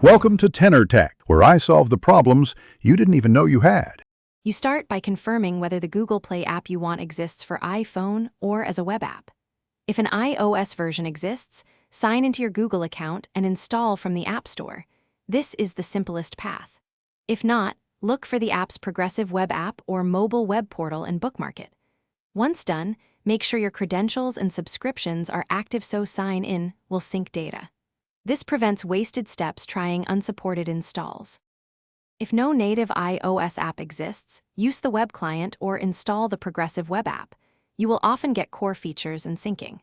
Welcome to Tenor Tech, where I solve the problems you didn't even know you had. You start by confirming whether the Google Play app you want exists for iPhone or as a web app. If an iOS version exists, sign into your Google account and install from the App Store. This is the simplest path. If not, look for the app's progressive web app or mobile web portal and bookmark it. Once done, make sure your credentials and subscriptions are active so sign in will sync data. This prevents wasted steps trying unsupported installs. If no native iOS app exists, use the web client or install the progressive web app. You will often get core features and syncing.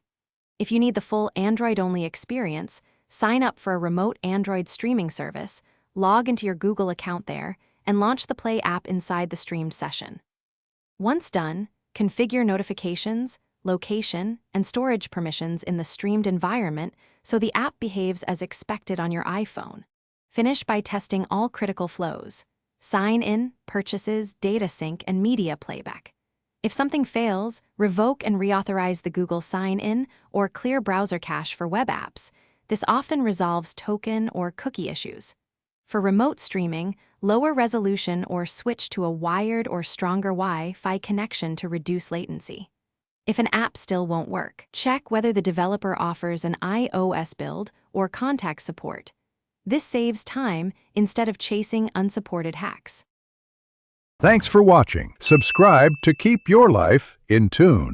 If you need the full Android-only experience, sign up for a remote Android streaming service, log into your Google account there, and launch the Play app inside the streamed session. Once done, configure notifications, location, and storage permissions in the streamed environment so the app behaves as expected on your iPhone. Finish by testing all critical flows: sign in, purchases, data sync, and media playback. If something fails, revoke and reauthorize the Google sign-in or clear browser cache for web apps. This often resolves token or cookie issues. For remote streaming, lower resolution or switch to a wired or stronger Wi-Fi connection to reduce latency. If an app still won't work, check whether the developer offers an iOS build or contact support. This saves time instead of chasing unsupported hacks. Thanks for watching. Subscribe to keep your life in tune.